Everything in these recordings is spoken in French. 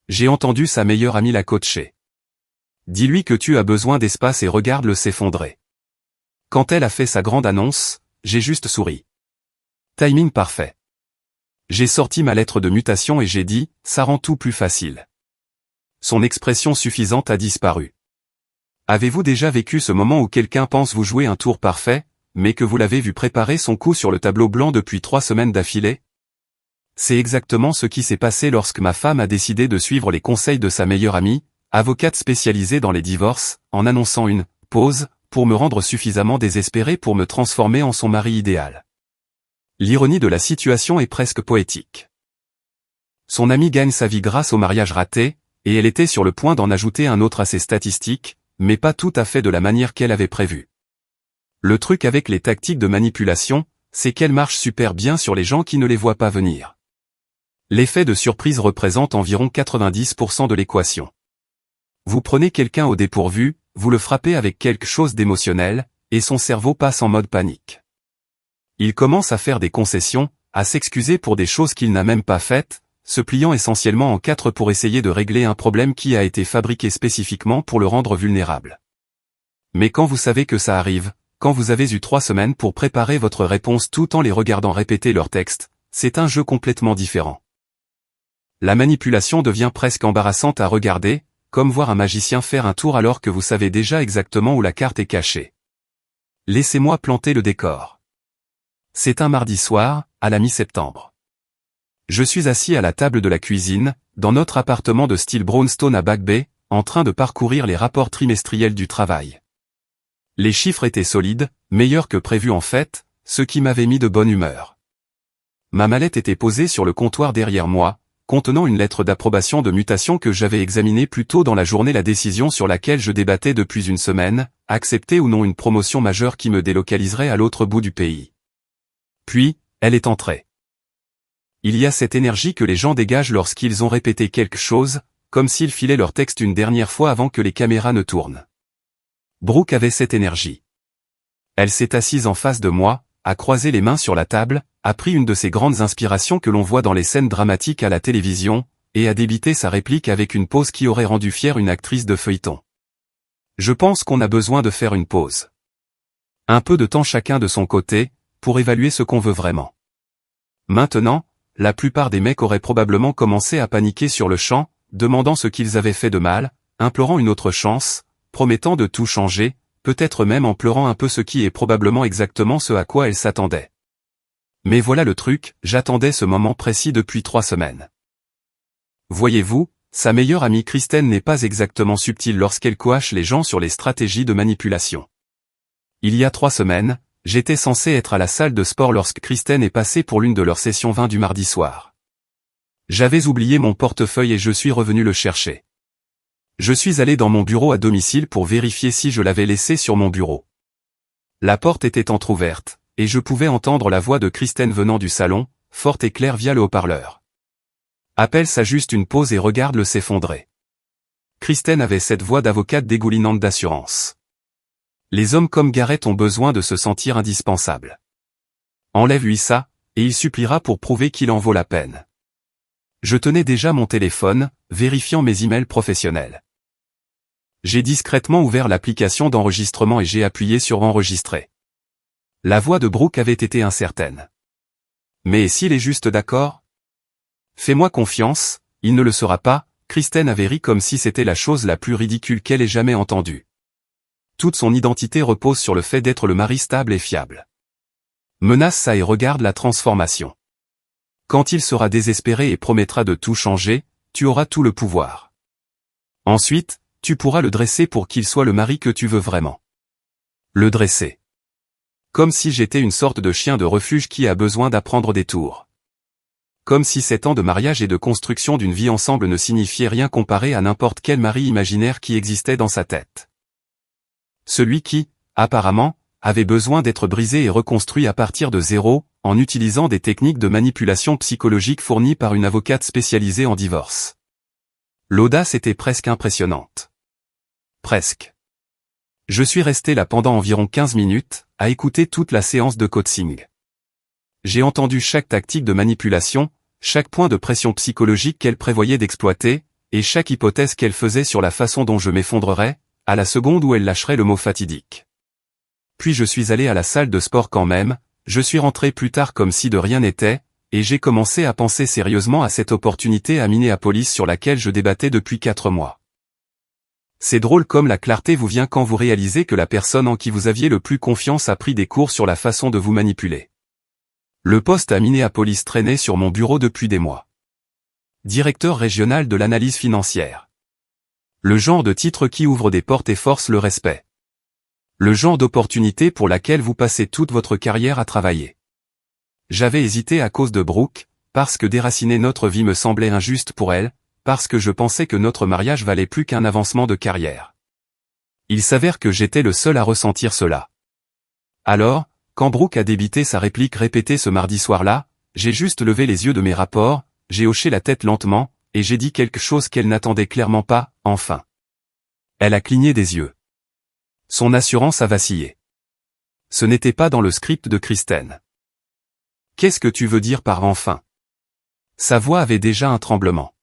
J'ai entendu sa meilleure amie la coacher. Dis-lui que tu as besoin d'espace et regarde-le s'effondrer. Quand elle a fait sa grande annonce, j'ai juste souri. Timing parfait. J'ai sorti ma lettre de mutation et j'ai dit, ça rend tout plus facile. Son expression suffisante a disparu. Avez-vous déjà vécu ce moment où quelqu'un pense vous jouer un tour parfait, mais que vous l'avez vu préparer son coup sur le tableau blanc depuis 3 semaines d'affilée? C'est exactement ce qui s'est passé lorsque ma femme a décidé de suivre les conseils de sa meilleure amie, avocate spécialisée dans les divorces, en annonçant une « pause » pour me rendre suffisamment désespéré pour me transformer en son mari idéal. L'ironie de la situation est presque poétique. Son amie gagne sa vie grâce au mariage raté, et elle était sur le point d'en ajouter un autre à ses statistiques, mais pas tout à fait de la manière qu'elle avait prévu. Le truc avec les tactiques de manipulation, c'est qu'elles marchent super bien sur les gens qui ne les voient pas venir. L'effet de surprise représente environ 90% de l'équation. Vous prenez quelqu'un au dépourvu, vous le frappez avec quelque chose d'émotionnel, et son cerveau passe en mode panique. Il commence à faire des concessions, à s'excuser pour des choses qu'il n'a même pas faites, se pliant essentiellement en 4 pour essayer de régler un problème qui a été fabriqué spécifiquement pour le rendre vulnérable. Mais quand vous savez que ça arrive, quand vous avez eu 3 semaines pour préparer votre réponse tout en les regardant répéter leur texte, c'est un jeu complètement différent. La manipulation devient presque embarrassante à regarder, comme voir un magicien faire un tour alors que vous savez déjà exactement où la carte est cachée. Laissez-moi planter le décor. C'est un mardi soir, à la mi-septembre. Je suis assis à la table de la cuisine, dans notre appartement de style brownstone à Back Bay, en train de parcourir les rapports trimestriels du travail. Les chiffres étaient solides, meilleurs que prévu en fait, ce qui m'avait mis de bonne humeur. Ma mallette était posée sur le comptoir derrière moi, contenant une lettre d'approbation de mutation que j'avais examinée plus tôt dans la journée, la décision sur laquelle je débattais depuis une semaine, accepter ou non une promotion majeure qui me délocaliserait à l'autre bout du pays. Puis, elle est entrée. Il y a cette énergie que les gens dégagent lorsqu'ils ont répété quelque chose, comme s'ils filaient leur texte une dernière fois avant que les caméras ne tournent. Brooke avait cette énergie. Elle s'est assise en face de moi, a croisé les mains sur la table, a pris une de ces grandes inspirations que l'on voit dans les scènes dramatiques à la télévision, et a débité sa réplique avec une pause qui aurait rendu fière une actrice de feuilleton. Je pense qu'on a besoin de faire une pause. Un peu de temps chacun de son côté, pour évaluer ce qu'on veut vraiment. Maintenant, la plupart des mecs auraient probablement commencé à paniquer sur le champ, demandant ce qu'ils avaient fait de mal, implorant une autre chance, promettant de tout changer, peut-être même en pleurant un peu, ce qui est probablement exactement ce à quoi elle s'attendait. Mais voilà le truc, j'attendais ce moment précis depuis 3 semaines. Voyez-vous, sa meilleure amie Kristen n'est pas exactement subtile lorsqu'elle coache les gens sur les stratégies de manipulation. Il y a 3 semaines, j'étais censé être à la salle de sport lorsque Kristen est passée pour l'une de leurs sessions 20 du mardi soir. J'avais oublié mon portefeuille et je suis revenu le chercher. Je suis allé dans mon bureau à domicile pour vérifier si je l'avais laissé sur mon bureau. La porte était entr'ouverte, et je pouvais entendre la voix de Kristen venant du salon, forte et claire via le haut-parleur. Appelle ça juste une pause et regarde-le s'effondrer. Kristen avait cette voix d'avocate dégoulinante d'assurance. Les hommes comme Garrett ont besoin de se sentir indispensables. Enlève-lui ça, et il suppliera pour prouver qu'il en vaut la peine. Je tenais déjà mon téléphone, vérifiant mes emails professionnels. J'ai discrètement ouvert l'application d'enregistrement et j'ai appuyé sur enregistrer. La voix de Brooke avait été incertaine. Mais s'il est juste d'accord? Fais-moi confiance, il ne le sera pas, Kristen avait ri comme si c'était la chose la plus ridicule qu'elle ait jamais entendue. Toute son identité repose sur le fait d'être le mari stable et fiable. Menace ça et regarde la transformation. Quand il sera désespéré et promettra de tout changer, tu auras tout le pouvoir. Ensuite, tu pourras le dresser pour qu'il soit le mari que tu veux vraiment. Le dresser. Comme si j'étais une sorte de chien de refuge qui a besoin d'apprendre des tours. Comme si 7 ans de mariage et de construction d'une vie ensemble ne signifiaient rien comparé à n'importe quel mari imaginaire qui existait dans sa tête. Celui qui, apparemment, avait besoin d'être brisé et reconstruit à partir de zéro, en utilisant des techniques de manipulation psychologique fournies par une avocate spécialisée en divorce. L'audace était presque impressionnante. Presque. Je suis resté là pendant environ 15 minutes, à écouter toute la séance de coaching. J'ai entendu chaque tactique de manipulation, chaque point de pression psychologique qu'elle prévoyait d'exploiter, et chaque hypothèse qu'elle faisait sur la façon dont je m'effondrerais, à la seconde où elle lâcherait le mot fatidique. Puis je suis allé à la salle de sport quand même, je suis rentré plus tard comme si de rien n'était, et j'ai commencé à penser sérieusement à cette opportunité à Minneapolis sur laquelle je débattais depuis 4 mois. C'est drôle comme la clarté vous vient quand vous réalisez que la personne en qui vous aviez le plus confiance a pris des cours sur la façon de vous manipuler. Le poste à Minneapolis traînait sur mon bureau depuis des mois. Directeur régional de l'analyse financière. Le genre de titre qui ouvre des portes et force le respect. Le genre d'opportunité pour laquelle vous passez toute votre carrière à travailler. J'avais hésité à cause de Brooke, parce que déraciner notre vie me semblait injuste pour elle, parce que je pensais que notre mariage valait plus qu'un avancement de carrière. Il s'avère que j'étais le seul à ressentir cela. Alors, quand Brooke a débité sa réplique répétée ce mardi soir-là, j'ai juste levé les yeux de mes rapports, j'ai hoché la tête lentement, et j'ai dit quelque chose qu'elle n'attendait clairement pas, enfin. Elle a cligné des yeux. Son assurance a vacillé. Ce n'était pas dans le script de Kristen. Qu'est-ce que tu veux dire par enfin? Sa voix avait déjà un tremblement.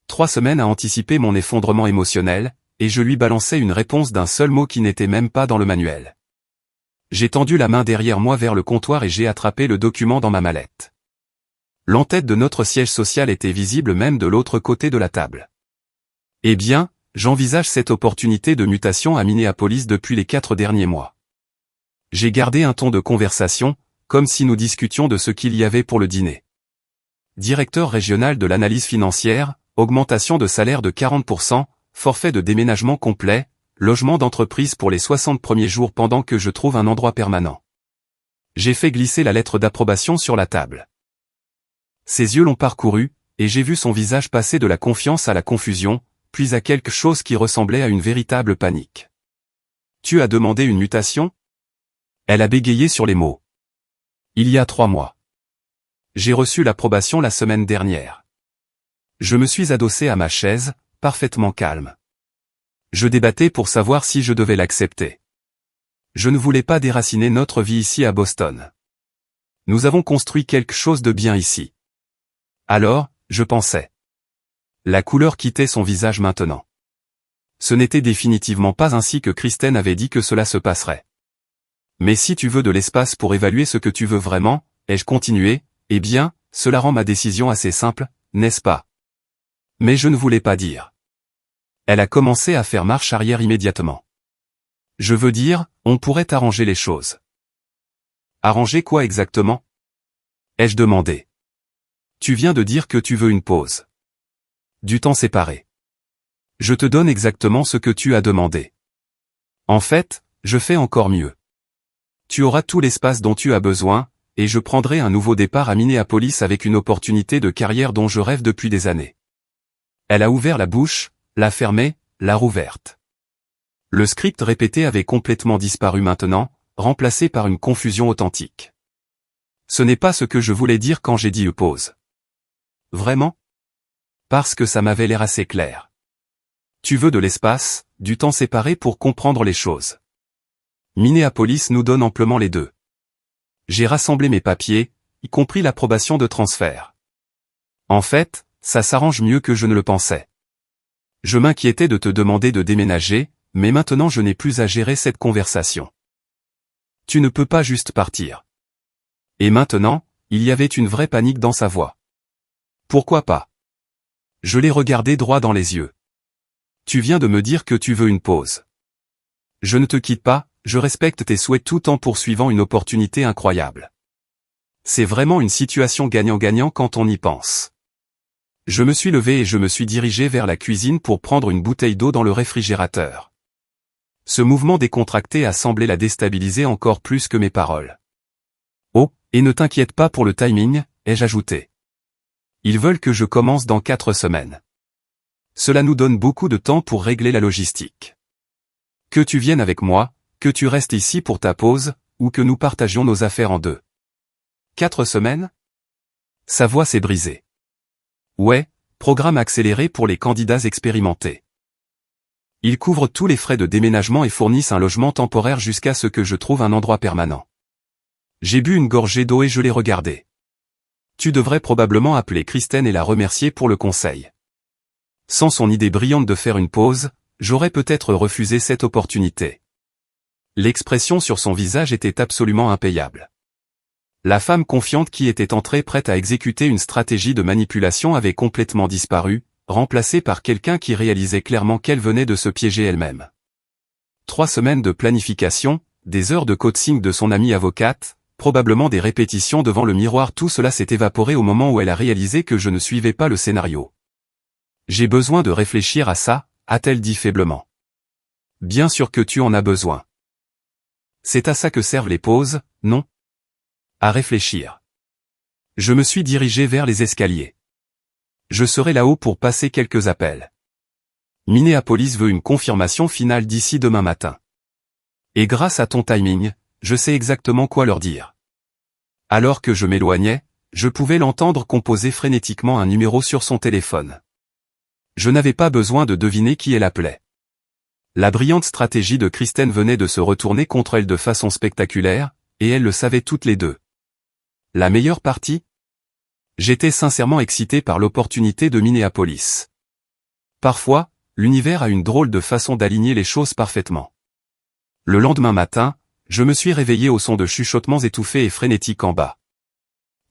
3 semaines à anticiper mon effondrement émotionnel, et je lui balançais une réponse d'un seul mot qui n'était même pas dans le manuel. J'ai tendu la main derrière moi vers le comptoir et j'ai attrapé le document dans ma mallette. L'entête de notre siège social était visible même de l'autre côté de la table. Eh bien, j'envisage cette opportunité de mutation à Minneapolis depuis les 4 derniers mois. J'ai gardé un ton de conversation, comme si nous discutions de ce qu'il y avait pour le dîner. Directeur régional de l'analyse financière, augmentation de salaire de 40%, forfait de déménagement complet, logement d'entreprise pour les 60 premiers jours pendant que je trouve un endroit permanent. J'ai fait glisser la lettre d'approbation sur la table. Ses yeux l'ont parcouru, et j'ai vu son visage passer de la confiance à la confusion, puis à quelque chose qui ressemblait à une véritable panique. Tu as demandé une mutation? Elle a bégayé sur les mots. Il y a 3 mois. J'ai reçu l'approbation la semaine dernière. Je me suis adossé à ma chaise, parfaitement calme. Je débattais pour savoir si je devais l'accepter. Je ne voulais pas déraciner notre vie ici à Boston. Nous avons construit quelque chose de bien ici. Alors, je pensais. La couleur quittait son visage maintenant. Ce n'était définitivement pas ainsi que Kristen avait dit que cela se passerait. Mais si tu veux de l'espace pour évaluer ce que tu veux vraiment, ai-je continué, eh bien, cela rend ma décision assez simple, n'est-ce pas? Mais je ne voulais pas dire. Elle a commencé à faire marche arrière immédiatement. Je veux dire, on pourrait arranger les choses. Arranger quoi exactement? Ai-je demandé. Tu viens de dire que tu veux une pause. Du temps séparé. Je te donne exactement ce que tu as demandé. En fait, je fais encore mieux. Tu auras tout l'espace dont tu as besoin, et je prendrai un nouveau départ à Minneapolis avec une opportunité de carrière dont je rêve depuis des années. Elle a ouvert la bouche, l'a fermée, l'a rouverte. Le script répété avait complètement disparu maintenant, remplacé par une confusion authentique. Ce n'est pas ce que je voulais dire quand j'ai dit pause. Vraiment? Parce que ça m'avait l'air assez clair. Tu veux de l'espace, du temps séparé pour comprendre les choses. Minneapolis nous donne amplement les deux. J'ai rassemblé mes papiers, y compris l'approbation de transfert. En fait, ça s'arrange mieux que je ne le pensais. Je m'inquiétais de te demander de déménager, mais maintenant je n'ai plus à gérer cette conversation. Tu ne peux pas juste partir. Et maintenant, il y avait une vraie panique dans sa voix. Pourquoi pas? Je l'ai regardé droit dans les yeux. Tu viens de me dire que tu veux une pause. Je ne te quitte pas, je respecte tes souhaits tout en poursuivant une opportunité incroyable. C'est vraiment une situation gagnant-gagnant quand on y pense. Je me suis levé et je me suis dirigé vers la cuisine pour prendre une bouteille d'eau dans le réfrigérateur. Ce mouvement décontracté a semblé la déstabiliser encore plus que mes paroles. Oh, et ne t'inquiète pas pour le timing, ai-je ajouté. Ils veulent que je commence dans 4 semaines. Cela nous donne beaucoup de temps pour régler la logistique. Que tu viennes avec moi, que tu restes ici pour ta pause, ou que nous partagions nos affaires en 2. 4 semaines? Sa voix s'est brisée. Ouais, programme accéléré pour les candidats expérimentés. Ils couvrent tous les frais de déménagement et fournissent un logement temporaire jusqu'à ce que je trouve un endroit permanent. J'ai bu une gorgée d'eau et je l'ai regardé. Tu devrais probablement appeler Kristen et la remercier pour le conseil. Sans son idée brillante de faire une pause, j'aurais peut-être refusé cette opportunité. L'expression sur son visage était absolument impayable. La femme confiante qui était entrée prête à exécuter une stratégie de manipulation avait complètement disparu, remplacée par quelqu'un qui réalisait clairement qu'elle venait de se piéger elle-même. 3 semaines de planification, des heures de coaching de son amie avocate, probablement des répétitions devant le miroir, tout cela s'est évaporé au moment où elle a réalisé que je ne suivais pas le scénario. « J'ai besoin de réfléchir à ça », a-t-elle dit faiblement. « Bien sûr que tu en as besoin. C'est à ça que servent les pauses, non ? À réfléchir. » Je me suis dirigé vers les escaliers. Je serai là-haut pour passer quelques appels. Minneapolis veut une confirmation finale d'ici demain matin. Et grâce à ton timing, je sais exactement quoi leur dire. Alors que je m'éloignais, je pouvais l'entendre composer frénétiquement un numéro sur son téléphone. Je n'avais pas besoin de deviner qui elle appelait. La brillante stratégie de Kristen venait de se retourner contre elle de façon spectaculaire, et elles le savaient toutes les deux. La meilleure partie ? J'étais sincèrement excité par l'opportunité de Minneapolis. Parfois, l'univers a une drôle de façon d'aligner les choses parfaitement. Le lendemain matin, je me suis réveillé au son de chuchotements étouffés et frénétiques en bas.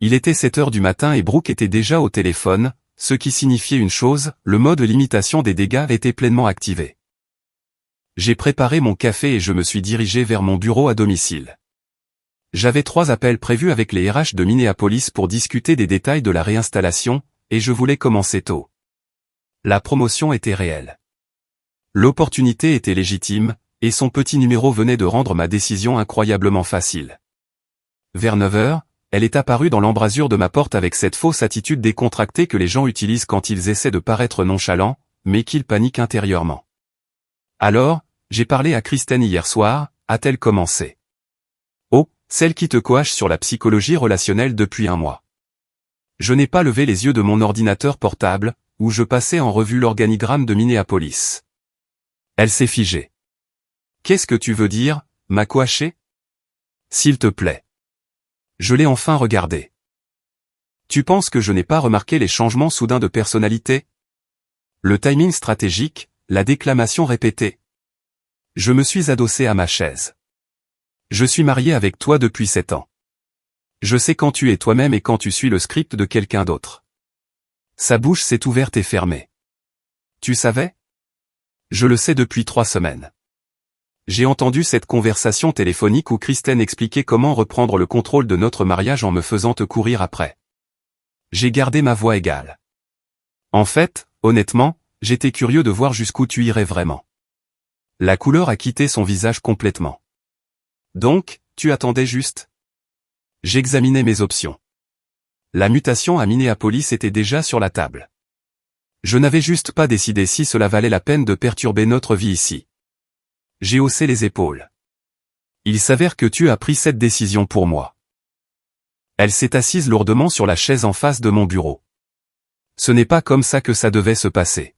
Il était 7 heures du matin et Brooke était déjà au téléphone, ce qui signifiait une chose, le mode limitation des dégâts était pleinement activé. J'ai préparé mon café et je me suis dirigé vers mon bureau à domicile. J'avais 3 appels prévus avec les RH de Minneapolis pour discuter des détails de la réinstallation, et je voulais commencer tôt. La promotion était réelle. L'opportunité était légitime, et son petit numéro venait de rendre ma décision incroyablement facile. Vers 9 heures, elle est apparue dans l'embrasure de ma porte avec cette fausse attitude décontractée que les gens utilisent quand ils essaient de paraître nonchalants, mais qu'ils paniquent intérieurement. Alors, j'ai parlé à Kristen hier soir, a-t-elle commencé. Oh, celle qui te coache sur la psychologie relationnelle depuis un mois. Je n'ai pas levé les yeux de mon ordinateur portable, où je passais en revue l'organigramme de Minneapolis. Elle s'est figée. Qu'est-ce que tu veux dire, m'a coaché ? S'il te plaît. Je l'ai enfin regardé. Tu penses que je n'ai pas remarqué les changements soudains de personnalité ? Le timing stratégique, la déclamation répétée. Je me suis adossé à ma chaise. Je suis marié avec toi depuis 7 ans. Je sais quand tu es toi-même et quand tu suis le script de quelqu'un d'autre. Sa bouche s'est ouverte et fermée. Tu savais ? Je le sais depuis 3 semaines. J'ai entendu cette conversation téléphonique où Kristen expliquait comment reprendre le contrôle de notre mariage en me faisant te courir après. J'ai gardé ma voix égale. En fait, honnêtement, j'étais curieux de voir jusqu'où tu irais vraiment. La couleur a quitté son visage complètement. Donc, tu attendais juste ? J'examinais mes options. La mutation à Minneapolis était déjà sur la table. Je n'avais juste pas décidé si cela valait la peine de perturber notre vie ici. J'ai haussé les épaules. Il s'avère que tu as pris cette décision pour moi. Elle s'est assise lourdement sur la chaise en face de mon bureau. Ce n'est pas comme ça que ça devait se passer.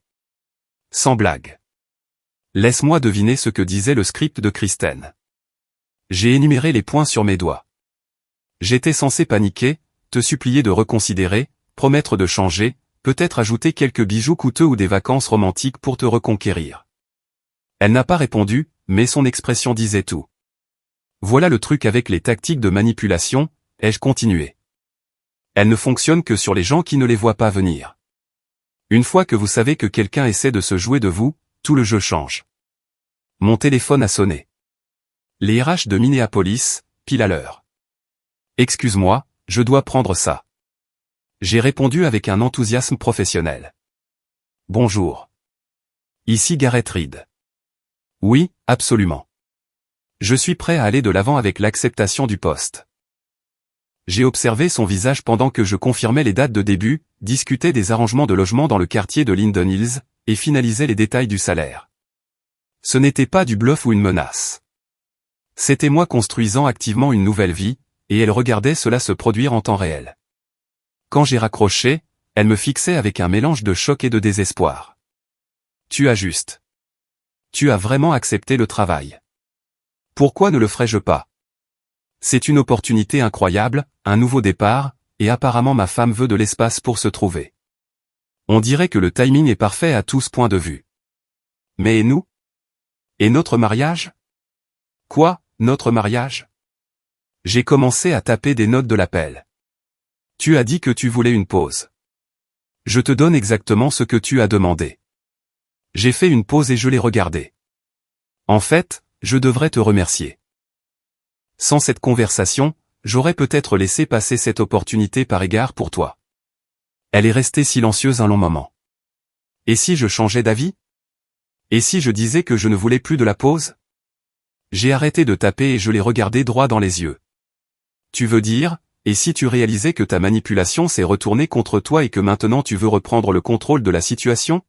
Sans blague. Laisse-moi deviner ce que disait le script de Kristen. J'ai énuméré les points sur mes doigts. J'étais censé paniquer, te supplier de reconsidérer, promettre de changer, peut-être ajouter quelques bijoux coûteux ou des vacances romantiques pour te reconquérir. Elle n'a pas répondu, mais son expression disait tout. Voilà le truc avec les tactiques de manipulation, ai-je continué. Elles ne fonctionnent que sur les gens qui ne les voient pas venir. Une fois que vous savez que quelqu'un essaie de se jouer de vous, tout le jeu change. Mon téléphone a sonné. Les RH de Minneapolis, pile à l'heure. Excuse-moi, je dois prendre ça. J'ai répondu avec un enthousiasme professionnel. Bonjour. Ici Gareth Reed. Oui, absolument. Je suis prêt à aller de l'avant avec l'acceptation du poste. J'ai observé son visage pendant que je confirmais les dates de début, discutais des arrangements de logement dans le quartier de Linden Hills, et finalisais les détails du salaire. Ce n'était pas du bluff ou une menace. C'était moi construisant activement une nouvelle vie, et elle regardait cela se produire en temps réel. Quand j'ai raccroché, elle me fixait avec un mélange de choc et de désespoir. Tu as juste. Tu as vraiment accepté le travail. Pourquoi ne le ferais-je pas ? C'est une opportunité incroyable, un nouveau départ, et apparemment ma femme veut de l'espace pour se trouver. On dirait que le timing est parfait à tous points de vue. Mais et nous? Et notre mariage? Quoi, notre mariage? J'ai commencé à taper des notes de l'appel. Tu as dit que tu voulais une pause. Je te donne exactement ce que tu as demandé. J'ai fait une pause et je l'ai regardé. En fait, je devrais te remercier. Sans cette conversation, j'aurais peut-être laissé passer cette opportunité par égard pour toi. Elle est restée silencieuse un long moment. Et si je changeais d'avis? Et si je disais que je ne voulais plus de la pause? J'ai arrêté de taper et je l'ai regardé droit dans les yeux. Tu veux dire, et si tu réalisais que ta manipulation s'est retournée contre toi et que maintenant tu veux reprendre le contrôle de la situation?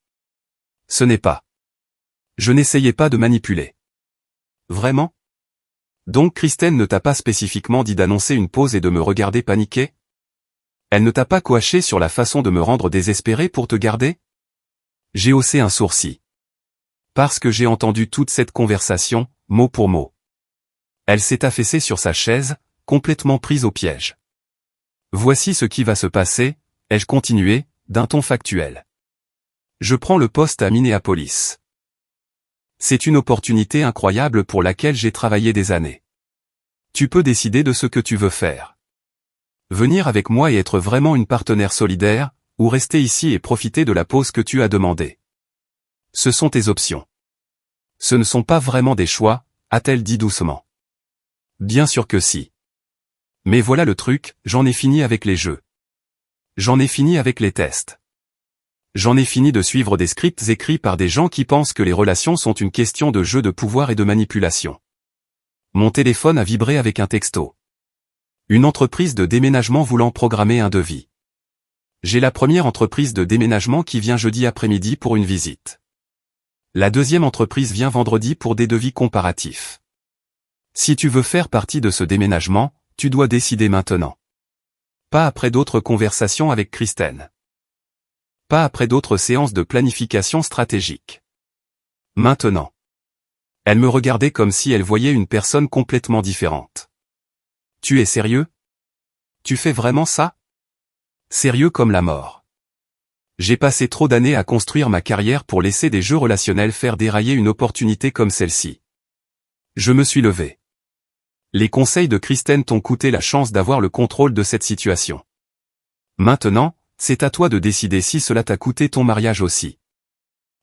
Ce n'est pas. Je n'essayais pas de manipuler. Vraiment? Donc Kristen ne t'a pas spécifiquement dit d'annoncer une pause et de me regarder paniquer? Elle ne t'a pas coaché sur la façon de me rendre désespéré pour te garder? J'ai haussé un sourcil. Parce que j'ai entendu toute cette conversation, mot pour mot. Elle s'est affaissée sur sa chaise, complètement prise au piège. Voici ce qui va se passer, ai-je continué, d'un ton factuel. Je prends le poste à Minneapolis. C'est une opportunité incroyable pour laquelle j'ai travaillé des années. Tu peux décider de ce que tu veux faire. Venir avec moi et être vraiment une partenaire solidaire, ou rester ici et profiter de la pause que tu as demandée. Ce sont tes options. Ce ne sont pas vraiment des choix, a-t-elle dit doucement. Bien sûr que si. Mais voilà le truc, j'en ai fini avec les jeux. J'en ai fini avec les tests. J'en ai fini de suivre des scripts écrits par des gens qui pensent que les relations sont une question de jeu de pouvoir et de manipulation. Mon téléphone a vibré avec un texto. Une entreprise de déménagement voulant programmer un devis. J'ai la première entreprise de déménagement qui vient jeudi après-midi pour une visite. La deuxième entreprise vient vendredi pour des devis comparatifs. Si tu veux faire partie de ce déménagement, tu dois décider maintenant. Pas après d'autres conversations avec Kristen. Pas après d'autres séances de planification stratégique. Maintenant. Elle me regardait comme si elle voyait une personne complètement différente. Tu es sérieux? Tu fais vraiment ça? Sérieux comme la mort. J'ai passé trop d'années à construire ma carrière pour laisser des jeux relationnels faire dérailler une opportunité comme celle-ci. Je me suis levé. Les conseils de Kristen t'ont coûté la chance d'avoir le contrôle de cette situation. Maintenant, c'est à toi de décider si cela t'a coûté ton mariage aussi.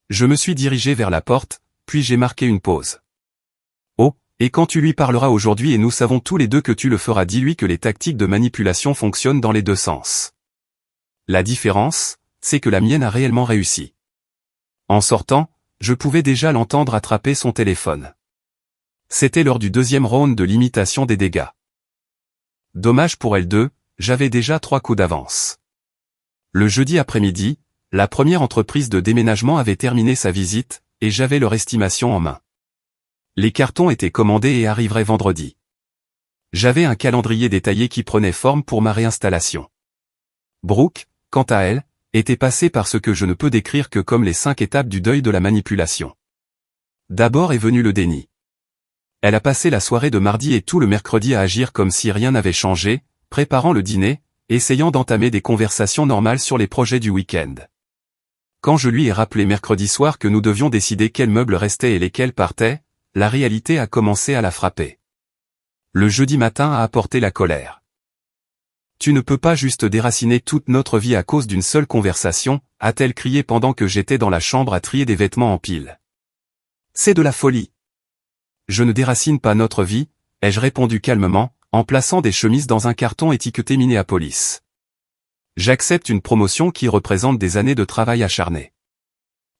Je me suis dirigé vers la porte, puis j'ai marqué une pause. Oh, et quand tu lui parleras aujourd'hui et nous savons tous les deux que tu le feras, dis-lui que les tactiques de manipulation fonctionnent dans les deux sens. La différence, c'est que la mienne a réellement réussi. En sortant, je pouvais déjà l'entendre attraper son téléphone. C'était lors du deuxième round de l'imitation des dégâts. Dommage pour elle deux, j'avais déjà 3 coups d'avance. Le jeudi après-midi, la première entreprise de déménagement avait terminé sa visite, et j'avais leur estimation en main. Les cartons étaient commandés et arriveraient vendredi. J'avais un calendrier détaillé qui prenait forme pour ma réinstallation. Brooke, quant à elle, était passée par ce que je ne peux décrire que comme les 5 étapes du deuil de la manipulation. D'abord est venu le déni. Elle a passé la soirée de mardi et tout le mercredi à agir comme si rien n'avait changé, préparant le dîner, essayant d'entamer des conversations normales sur les projets du week-end. Quand je lui ai rappelé mercredi soir que nous devions décider quels meubles restaient et lesquels partaient, la réalité a commencé à la frapper. Le jeudi matin a apporté la colère. Tu ne peux pas juste déraciner toute notre vie à cause d'une seule conversation, a-t-elle crié pendant que j'étais dans la chambre à trier des vêtements en pile. C'est de la folie. Je ne déracine pas notre vie, ai-je répondu calmement, en plaçant des chemises dans un carton étiqueté Minneapolis. J'accepte une promotion qui représente des années de travail acharné.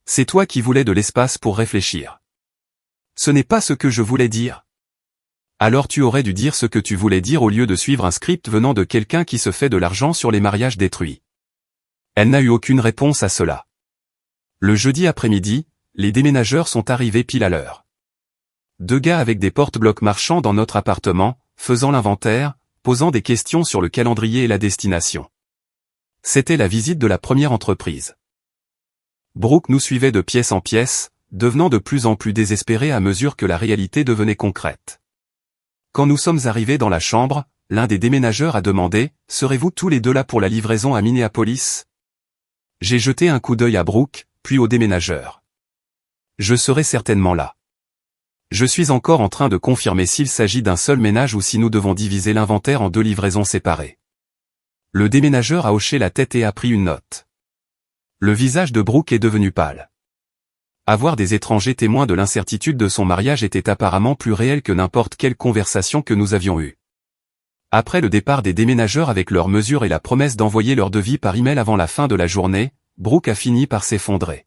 C'est toi qui voulais de l'espace pour réfléchir. Ce n'est pas ce que je voulais dire. Alors tu aurais dû dire ce que tu voulais dire au lieu de suivre un script venant de quelqu'un qui se fait de l'argent sur les mariages détruits. Elle n'a eu aucune réponse à cela. Le jeudi après-midi, les déménageurs sont arrivés pile à l'heure. 2 gars avec des porte-blocs marchant dans notre appartement, faisant l'inventaire, posant des questions sur le calendrier et la destination. C'était la visite de la première entreprise. Brooke nous suivait de pièce en pièce, devenant de plus en plus désespéré à mesure que la réalité devenait concrète. Quand nous sommes arrivés dans la chambre, l'un des déménageurs a demandé « Serez-vous tous les deux là pour la livraison à Minneapolis ?» J'ai jeté un coup d'œil à Brooke, puis au déménageur. Je serai certainement là. Je suis encore en train de confirmer s'il s'agit d'un seul ménage ou si nous devons diviser l'inventaire en 2 livraisons séparées. Le déménageur a hoché la tête et a pris une note. Le visage de Brooke est devenu pâle. Avoir des étrangers témoins de l'incertitude de son mariage était apparemment plus réel que n'importe quelle conversation que nous avions eue. Après le départ des déménageurs avec leurs mesures et la promesse d'envoyer leur devis par email avant la fin de la journée, Brooke a fini par s'effondrer.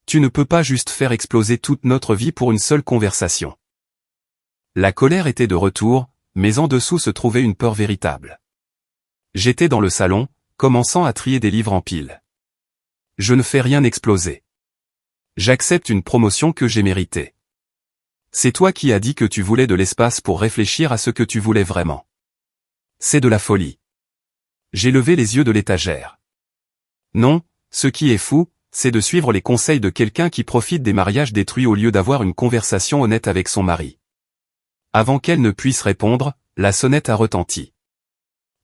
Tu ne peux pas juste faire exploser toute notre vie pour une seule conversation. La colère était de retour, mais en dessous se trouvait une peur véritable. J'étais dans le salon, commençant à trier des livres en pile. Je ne fais rien exploser. J'accepte une promotion que j'ai méritée. C'est toi qui as dit que tu voulais de l'espace pour réfléchir à ce que tu voulais vraiment. C'est de la folie. J'ai levé les yeux de l'étagère. Non, ce qui est fou, c'est de suivre les conseils de quelqu'un qui profite des mariages détruits au lieu d'avoir une conversation honnête avec son mari. Avant qu'elle ne puisse répondre, la sonnette a retenti.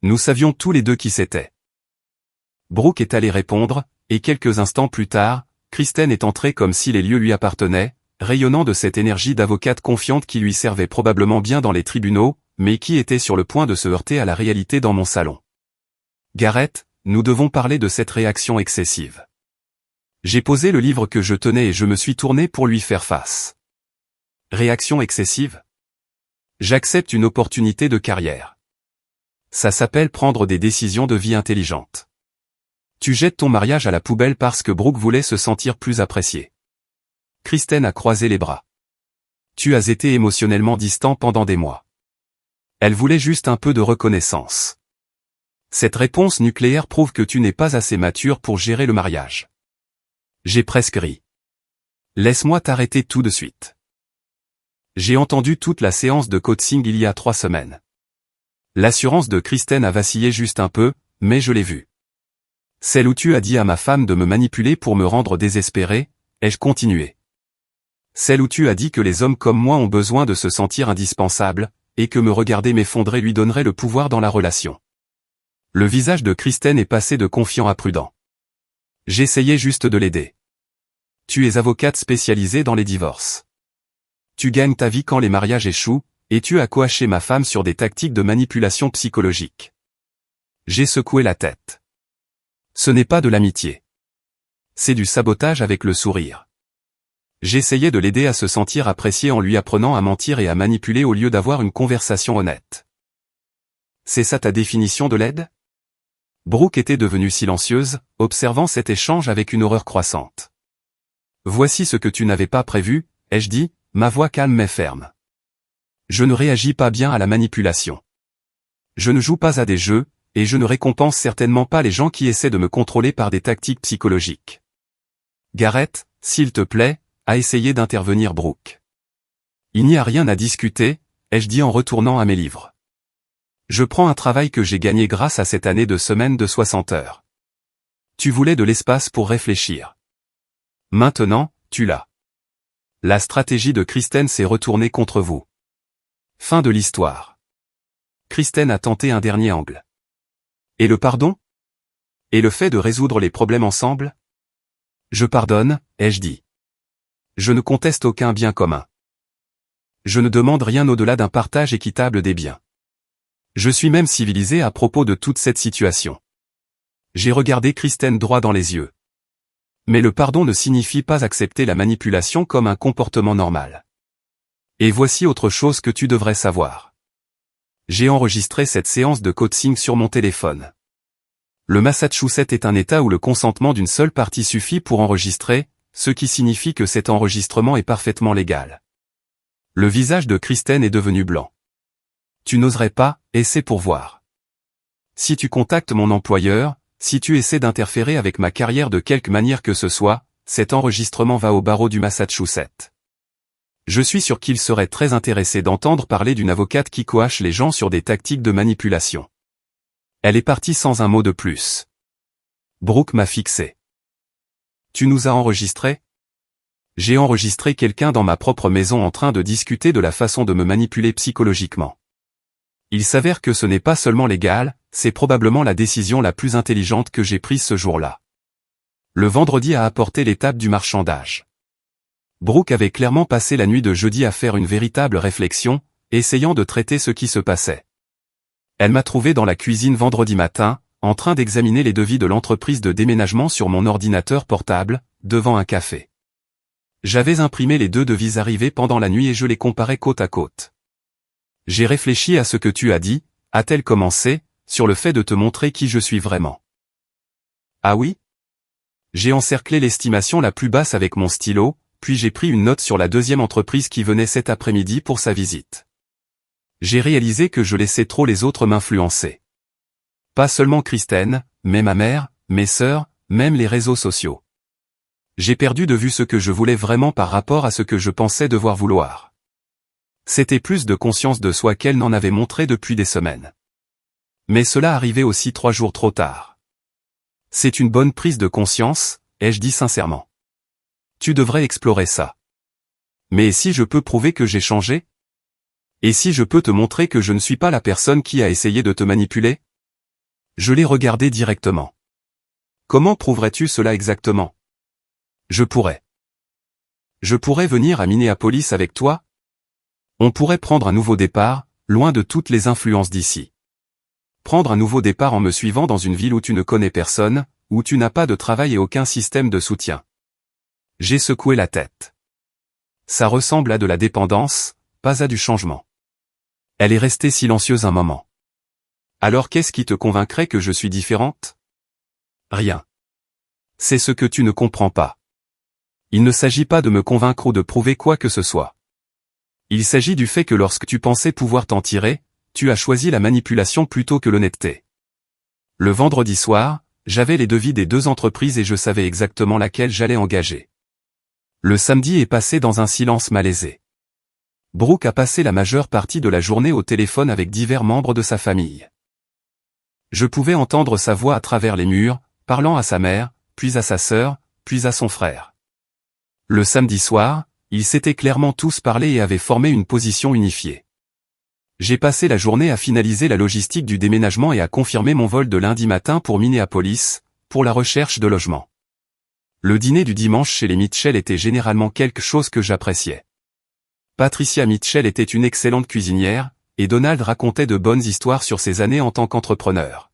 Nous savions tous les deux qui c'était. Brooke est allé répondre, et quelques instants plus tard, Kristen est entrée comme si les lieux lui appartenaient, rayonnant de cette énergie d'avocate confiante qui lui servait probablement bien dans les tribunaux, mais qui était sur le point de se heurter à la réalité dans mon salon. Gareth, nous devons parler de cette réaction excessive. J'ai posé le livre que je tenais et je me suis tourné pour lui faire face. Réaction excessive? J'accepte une opportunité de carrière. Ça s'appelle prendre des décisions de vie intelligentes. Tu jettes ton mariage à la poubelle parce que Brooke voulait se sentir plus appréciée. Kristen a croisé les bras. Tu as été émotionnellement distant pendant des mois. Elle voulait juste un peu de reconnaissance. Cette réponse nucléaire prouve que tu n'es pas assez mature pour gérer le mariage. J'ai presque ri. Laisse-moi t'arrêter tout de suite. J'ai entendu toute la séance de coaching il y a 3 semaines. L'assurance de Kristen a vacillé juste un peu, mais je l'ai vue. Celle où tu as dit à ma femme de me manipuler pour me rendre désespéré, ai-je continué. Celle où tu as dit que les hommes comme moi ont besoin de se sentir indispensables, et que me regarder m'effondrer lui donnerait le pouvoir dans la relation. Le visage de Kristen est passé de confiant à prudent. J'essayais juste de l'aider. Tu es avocate spécialisée dans les divorces. Tu gagnes ta vie quand les mariages échouent, et tu as coaché ma femme sur des tactiques de manipulation psychologique. J'ai secoué la tête. Ce n'est pas de l'amitié. C'est du sabotage avec le sourire. J'essayais de l'aider à se sentir apprécié en lui apprenant à mentir et à manipuler au lieu d'avoir une conversation honnête. C'est ça ta définition de l'aide? Brooke était devenue silencieuse, observant cet échange avec une horreur croissante. Voici ce que tu n'avais pas prévu, ai-je dit, ma voix calme mais ferme. Je ne réagis pas bien à la manipulation. Je ne joue pas à des jeux, et je ne récompense certainement pas les gens qui essaient de me contrôler par des tactiques psychologiques. Gareth, s'il te plaît, a essayé d'intervenir Brooke. Il n'y a rien à discuter, ai-je dit en retournant à mes livres. Je prends un travail que j'ai gagné grâce à cette année de semaine de 60 heures. Tu voulais de l'espace pour réfléchir. Maintenant, tu l'as. La stratégie de Kristen s'est retournée contre vous. Fin de l'histoire. Kristen a tenté un dernier angle. Et le pardon? Et le fait de résoudre les problèmes ensemble? Je pardonne, ai-je dit. Je ne conteste aucun bien commun. Je ne demande rien au-delà d'un partage équitable des biens. Je suis même civilisé à propos de toute cette situation. J'ai regardé Kristen droit dans les yeux. Mais le pardon ne signifie pas accepter la manipulation comme un comportement normal. Et voici autre chose que tu devrais savoir. J'ai enregistré cette séance de coaching sur mon téléphone. Le Massachusetts est un État où le consentement d'une seule partie suffit pour enregistrer, ce qui signifie que cet enregistrement est parfaitement légal. Le visage de Kristen est devenu blanc. Tu n'oserais pas, et c'est pour voir. Si tu contactes mon employeur, si tu essaies d'interférer avec ma carrière de quelque manière que ce soit, cet enregistrement va au barreau du Massachusetts. Je suis sûr qu'il serait très intéressé d'entendre parler d'une avocate qui coache les gens sur des tactiques de manipulation. Elle est partie sans un mot de plus. Brooke m'a fixé. Tu nous as enregistrés? J'ai enregistré quelqu'un dans ma propre maison en train de discuter de la façon de me manipuler psychologiquement. Il s'avère que ce n'est pas seulement légal, c'est probablement la décision la plus intelligente que j'ai prise ce jour-là. Le vendredi a apporté l'étape du marchandage. Brooke avait clairement passé la nuit de jeudi à faire une véritable réflexion, essayant de traiter ce qui se passait. Elle m'a trouvé dans la cuisine vendredi matin, en train d'examiner les devis de l'entreprise de déménagement sur mon ordinateur portable, devant un café. J'avais imprimé les 2 devis arrivés pendant la nuit et je les comparais côte à côte. J'ai réfléchi à ce que tu as dit, a-t-elle commencé, sur le fait de te montrer qui je suis vraiment. Ah oui? J'ai encerclé l'estimation la plus basse avec mon stylo, puis j'ai pris une note sur la 2e entreprise qui venait cet après-midi pour sa visite. J'ai réalisé que je laissais trop les autres m'influencer. Pas seulement Kristen, mais ma mère, mes sœurs, même les réseaux sociaux. J'ai perdu de vue ce que je voulais vraiment par rapport à ce que je pensais devoir vouloir. C'était plus de conscience de soi qu'elle n'en avait montré depuis des semaines. Mais cela arrivait aussi 3 jours trop tard. C'est une bonne prise de conscience, ai-je dit sincèrement. Tu devrais explorer ça. Mais si je peux prouver que j'ai changé? Et si je peux te montrer que je ne suis pas la personne qui a essayé de te manipuler? Je l'ai regardé directement. Comment prouverais-tu cela exactement? Je pourrais venir à Minneapolis avec toi? On pourrait prendre un nouveau départ, loin de toutes les influences d'ici. Prendre un nouveau départ en me suivant dans une ville où tu ne connais personne, où tu n'as pas de travail et aucun système de soutien. J'ai secoué la tête. Ça ressemble à de la dépendance, pas à du changement. Elle est restée silencieuse un moment. Alors qu'est-ce qui te convaincrait que je suis différente? Rien. C'est ce que tu ne comprends pas. Il ne s'agit pas de me convaincre ou de prouver quoi que ce soit. Il s'agit du fait que lorsque tu pensais pouvoir t'en tirer, tu as choisi la manipulation plutôt que l'honnêteté. Le vendredi soir, j'avais les devis des 2 entreprises et je savais exactement laquelle j'allais engager. Le samedi est passé dans un silence malaisé. Brooke a passé la majeure partie de la journée au téléphone avec divers membres de sa famille. Je pouvais entendre sa voix à travers les murs, parlant à sa mère, puis à sa sœur, puis à son frère. Le samedi soir, ils s'étaient clairement tous parlé et avaient formé une position unifiée. J'ai passé la journée à finaliser la logistique du déménagement et à confirmer mon vol de lundi matin pour Minneapolis, pour la recherche de logement. Le dîner du dimanche chez les Mitchell était généralement quelque chose que j'appréciais. Patricia Mitchell était une excellente cuisinière, et Donald racontait de bonnes histoires sur ses années en tant qu'entrepreneur.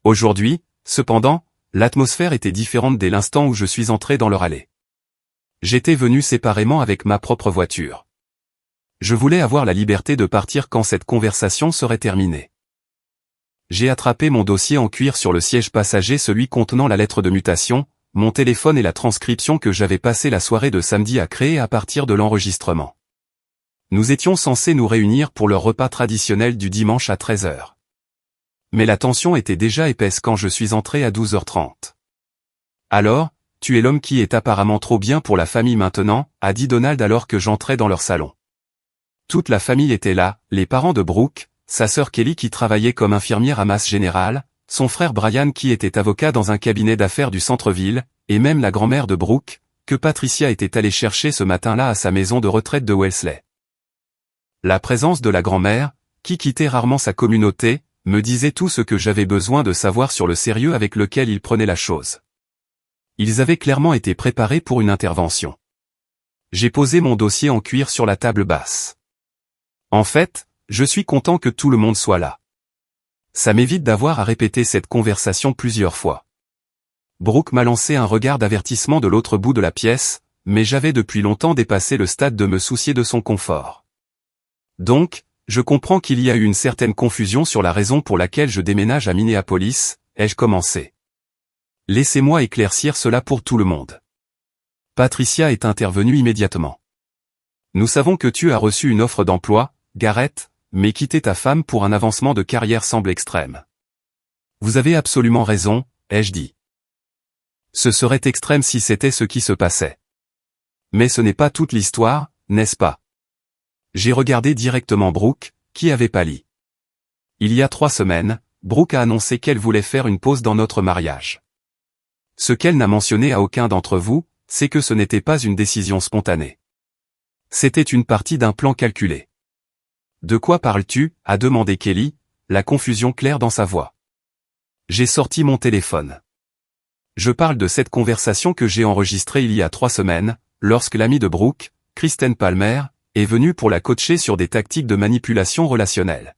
Aujourd'hui, cependant, l'atmosphère était différente dès l'instant où je suis entré dans leur allée. J'étais venu séparément avec ma propre voiture. Je voulais avoir la liberté de partir quand cette conversation serait terminée. J'ai attrapé mon dossier en cuir sur le siège passager, celui contenant la lettre de mutation, mon téléphone et la transcription que j'avais passé la soirée de samedi à créer à partir de l'enregistrement. Nous étions censés nous réunir pour le repas traditionnel du dimanche à 13h. Mais la tension était déjà épaisse quand je suis entré à 12h30. Alors, tu es l'homme qui est apparemment trop bien pour la famille maintenant, a dit Donald alors que j'entrais dans leur salon. Toute la famille était là, les parents de Brooke, sa sœur Kelly qui travaillait comme infirmière à Mass General, son frère Brian qui était avocat dans un cabinet d'affaires du centre-ville, et même la grand-mère de Brooke, que Patricia était allée chercher ce matin-là à sa maison de retraite de Wellesley. La présence de la grand-mère, qui quittait rarement sa communauté, me disait tout ce que j'avais besoin de savoir sur le sérieux avec lequel ils prenaient la chose. Ils avaient clairement été préparés pour une intervention. J'ai posé mon dossier en cuir sur la table basse. En fait, je suis content que tout le monde soit là. Ça m'évite d'avoir à répéter cette conversation plusieurs fois. Brooke m'a lancé un regard d'avertissement de l'autre bout de la pièce, mais j'avais depuis longtemps dépassé le stade de me soucier de son confort. Donc, je comprends qu'il y a eu une certaine confusion sur la raison pour laquelle je déménage à Minneapolis, ai-je commencé. Laissez-moi éclaircir cela pour tout le monde. Patricia est intervenue immédiatement. Nous savons que tu as reçu une offre d'emploi, Garrett, mais quitter ta femme pour un avancement de carrière semble extrême. Vous avez absolument raison, ai-je dit. Ce serait extrême si c'était ce qui se passait. Mais ce n'est pas toute l'histoire, n'est-ce pas? J'ai regardé directement Brooke, qui avait pâli. Il y a 3 semaines, Brooke a annoncé qu'elle voulait faire une pause dans notre mariage. Ce qu'elle n'a mentionné à aucun d'entre vous, c'est que ce n'était pas une décision spontanée. C'était une partie d'un plan calculé. De quoi parles-tu? A demandé Kelly, la confusion claire dans sa voix. J'ai sorti mon téléphone. Je parle de cette conversation que j'ai enregistrée il y a 3 semaines, lorsque l'amie de Brooke, Kristen Palmer, est venue pour la coacher sur des tactiques de manipulation relationnelle.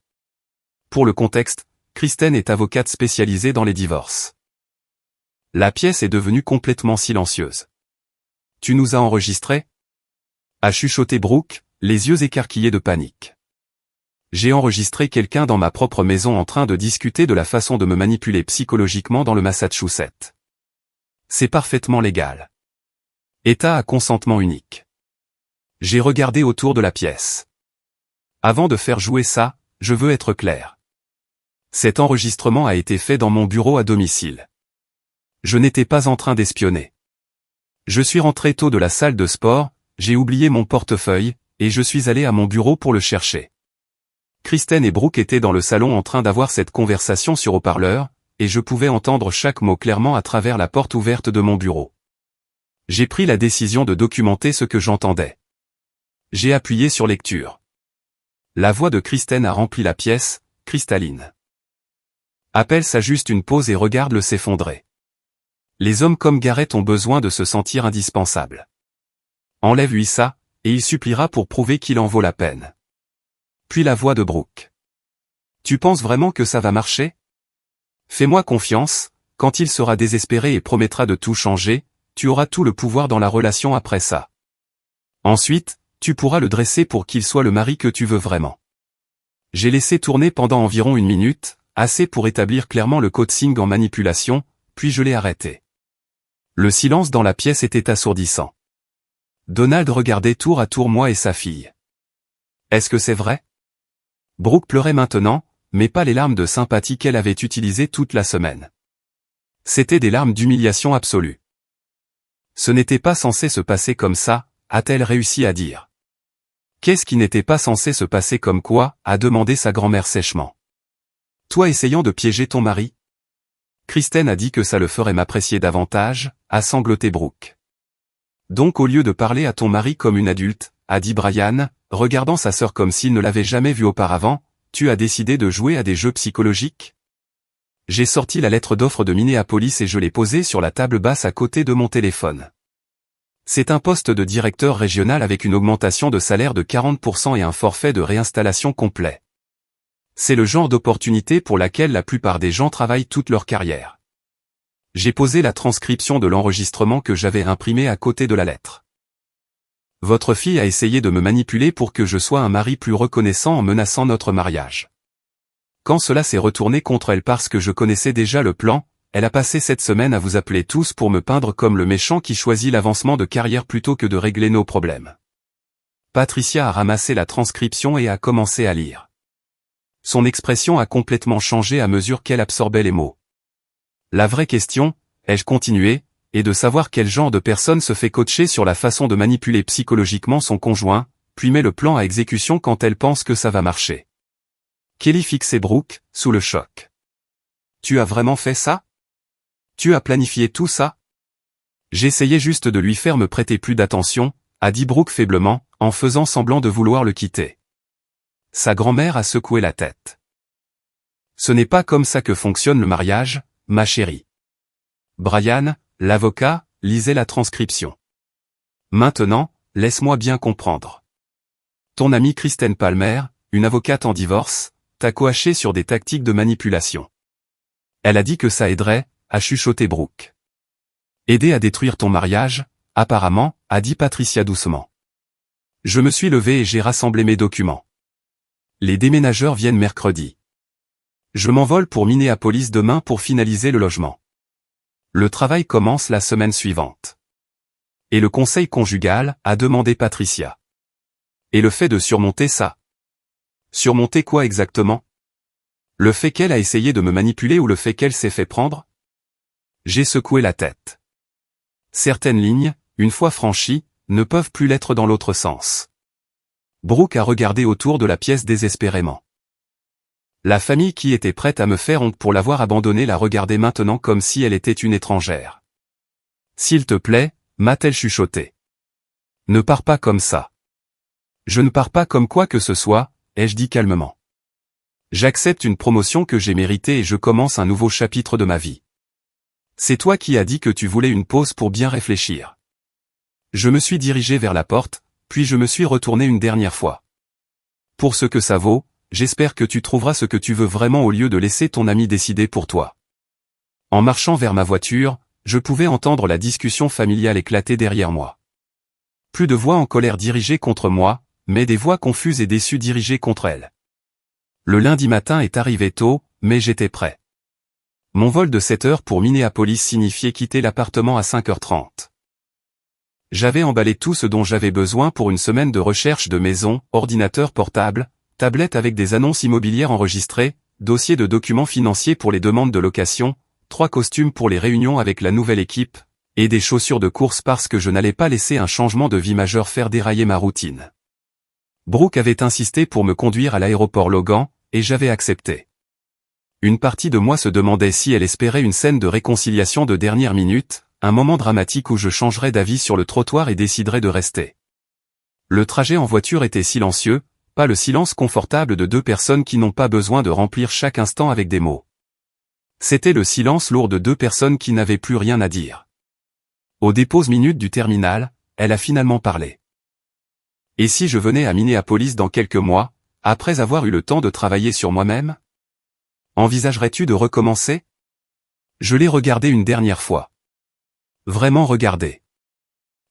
Pour le contexte, Kristen est avocate spécialisée dans les divorces. La pièce est devenue complètement silencieuse. « Tu nous as enregistrés ?» a chuchoté Brooke, les yeux écarquillés de panique. J'ai enregistré quelqu'un dans ma propre maison en train de discuter de la façon de me manipuler psychologiquement dans le Massachusetts. C'est parfaitement légal. État à consentement unique. J'ai regardé autour de la pièce. Avant de faire jouer ça, je veux être clair. Cet enregistrement a été fait dans mon bureau à domicile. Je n'étais pas en train d'espionner. Je suis rentré tôt de la salle de sport, j'ai oublié mon portefeuille, et je suis allé à mon bureau pour le chercher. Kristen et Brooke étaient dans le salon en train d'avoir cette conversation sur haut-parleur, et je pouvais entendre chaque mot clairement à travers la porte ouverte de mon bureau. J'ai pris la décision de documenter ce que j'entendais. J'ai appuyé sur lecture. La voix de Kristen a rempli la pièce, cristalline. Appelle ça juste une pause et regarde-le s'effondrer. Les hommes comme Garrett ont besoin de se sentir indispensables. Enlève-lui ça, et il suppliera pour prouver qu'il en vaut la peine. Puis la voix de Brooke. Tu penses vraiment que ça va marcher ? Fais-moi confiance, quand il sera désespéré et promettra de tout changer, tu auras tout le pouvoir dans la relation après ça. Ensuite, tu pourras le dresser pour qu'il soit le mari que tu veux vraiment. J'ai laissé tourner pendant environ 1 minute, assez pour établir clairement le coaching en manipulation, puis je l'ai arrêté. Le silence dans la pièce était assourdissant. Donald regardait tour à tour moi et sa fille. Est-ce que c'est vrai ? Brooke pleurait maintenant, mais pas les larmes de sympathie qu'elle avait utilisées toute la semaine. C'était des larmes d'humiliation absolue. Ce n'était pas censé se passer comme ça, a-t-elle réussi à dire. Qu'est-ce qui n'était pas censé se passer comme quoi, a demandé sa grand-mère sèchement. Toi essayant de piéger ton mari ? Kristen a dit que ça le ferait m'apprécier davantage, a sangloté Brooke. Donc au lieu de parler à ton mari comme une adulte, a dit Brian, regardant sa sœur comme s'il ne l'avait jamais vue auparavant, tu as décidé de jouer à des jeux psychologiques ? J'ai sorti la lettre d'offre de Minneapolis et je l'ai posée sur la table basse à côté de mon téléphone. C'est un poste de directeur régional avec une augmentation de salaire de 40% et un forfait de réinstallation complet. C'est le genre d'opportunité pour laquelle la plupart des gens travaillent toute leur carrière. J'ai posé la transcription de l'enregistrement que j'avais imprimé à côté de la lettre. Votre fille a essayé de me manipuler pour que je sois un mari plus reconnaissant en menaçant notre mariage. Quand cela s'est retourné contre elle parce que je connaissais déjà le plan, elle a passé cette semaine à vous appeler tous pour me peindre comme le méchant qui choisit l'avancement de carrière plutôt que de régler nos problèmes. Patricia a ramassé la transcription et a commencé à lire. Son expression a complètement changé à mesure qu'elle absorbait les mots. La vraie question, ai-je continué, est de savoir quel genre de personne se fait coacher sur la façon de manipuler psychologiquement son conjoint, puis met le plan à exécution quand elle pense que ça va marcher. Kelly fixait Brooke, sous le choc. Tu as vraiment fait ça ? Tu as planifié tout ça ? J'essayais juste de lui faire me prêter plus d'attention, a dit Brooke faiblement, en faisant semblant de vouloir le quitter. Sa grand-mère a secoué la tête. Ce n'est pas comme ça que fonctionne le mariage, ma chérie. Brian, l'avocat, lisait la transcription. Maintenant, laisse-moi bien comprendre. Ton amie Kristen Palmer, une avocate en divorce, t'a coaché sur des tactiques de manipulation. Elle a dit que ça aiderait, a chuchoté Brooke. Aider à détruire ton mariage, apparemment, a dit Patricia doucement. Je me suis levé et j'ai rassemblé mes documents. Les déménageurs viennent mercredi. Je m'envole pour Minneapolis demain pour finaliser le logement. Le travail commence la semaine suivante. Et le conseil conjugal, a demandé Patricia. Et le fait de surmonter ça. Surmonter quoi exactement ? Le fait qu'elle a essayé de me manipuler ou le fait qu'elle s'est fait prendre ? J'ai secoué la tête. Certaines lignes, une fois franchies, ne peuvent plus l'être dans l'autre sens. Brooke a regardé autour de la pièce désespérément. La famille qui était prête à me faire honte pour l'avoir abandonnée la regardait maintenant comme si elle était une étrangère. S'il te plaît, m'a-t-elle chuchoté. Ne pars pas comme ça. Je ne pars pas comme quoi que ce soit, ai-je dit calmement. J'accepte une promotion que j'ai méritée et je commence un nouveau chapitre de ma vie. C'est toi qui as dit que tu voulais une pause pour bien réfléchir. Je me suis dirigé vers la porte, puis je me suis retourné une dernière fois. Pour ce que ça vaut, j'espère que tu trouveras ce que tu veux vraiment au lieu de laisser ton ami décider pour toi. En marchant vers ma voiture, je pouvais entendre la discussion familiale éclater derrière moi. Plus de voix en colère dirigées contre moi, mais des voix confuses et déçues dirigées contre elle. Le lundi matin est arrivé tôt, mais j'étais prêt. Mon vol de 7 heures pour Minneapolis signifiait quitter l'appartement à 5h30. J'avais emballé tout ce dont j'avais besoin pour une semaine de recherche de maison, ordinateur portable, tablette avec des annonces immobilières enregistrées, dossier de documents financiers pour les demandes de location, 3 costumes pour les réunions avec la nouvelle équipe, et des chaussures de course parce que je n'allais pas laisser un changement de vie majeur faire dérailler ma routine. Brooke avait insisté pour me conduire à l'aéroport Logan, et j'avais accepté. Une partie de moi se demandait si elle espérait une scène de réconciliation de dernière minute, un moment dramatique où je changerais d'avis sur le trottoir et déciderais de rester. Le trajet en voiture était silencieux, pas le silence confortable de deux personnes qui n'ont pas besoin de remplir chaque instant avec des mots. C'était le silence lourd de deux personnes qui n'avaient plus rien à dire. Aux déposes minutes du terminal, elle a finalement parlé. Et si je venais à Minneapolis dans quelques mois, après avoir eu le temps de travailler sur moi-même? Envisagerais-tu de recommencer? Je l'ai regardé une dernière fois. Vraiment regardé.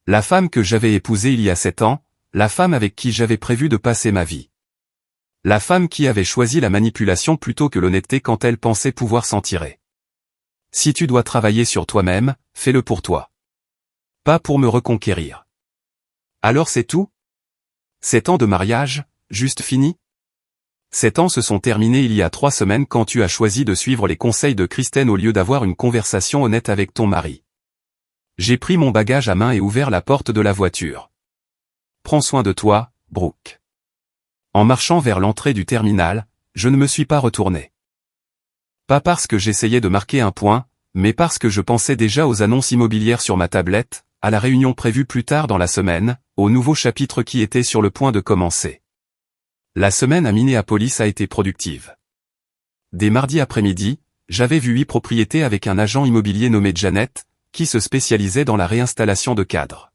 La femme que j'avais épousée il y a 7 ans, la femme avec qui j'avais prévu de passer ma vie. La femme qui avait choisi la manipulation plutôt que l'honnêteté quand elle pensait pouvoir s'en tirer. Si tu dois travailler sur toi-même, fais-le pour toi. Pas pour me reconquérir. Alors c'est tout? 7 ans de mariage, juste fini? 7 ans se sont terminés il y a 3 semaines quand tu as choisi de suivre les conseils de Kristen au lieu d'avoir une conversation honnête avec ton mari. J'ai pris mon bagage à main et ouvert la porte de la voiture. Prends soin de toi, Brooke. En marchant vers l'entrée du terminal, je ne me suis pas retourné. Pas parce que j'essayais de marquer un point, mais parce que je pensais déjà aux annonces immobilières sur ma tablette, à la réunion prévue plus tard dans la semaine, au nouveau chapitre qui était sur le point de commencer. La semaine à Minneapolis a été productive. Dès mardi après-midi, j'avais vu 8 propriétés avec un agent immobilier nommé Janet, qui se spécialisait dans la réinstallation de cadres.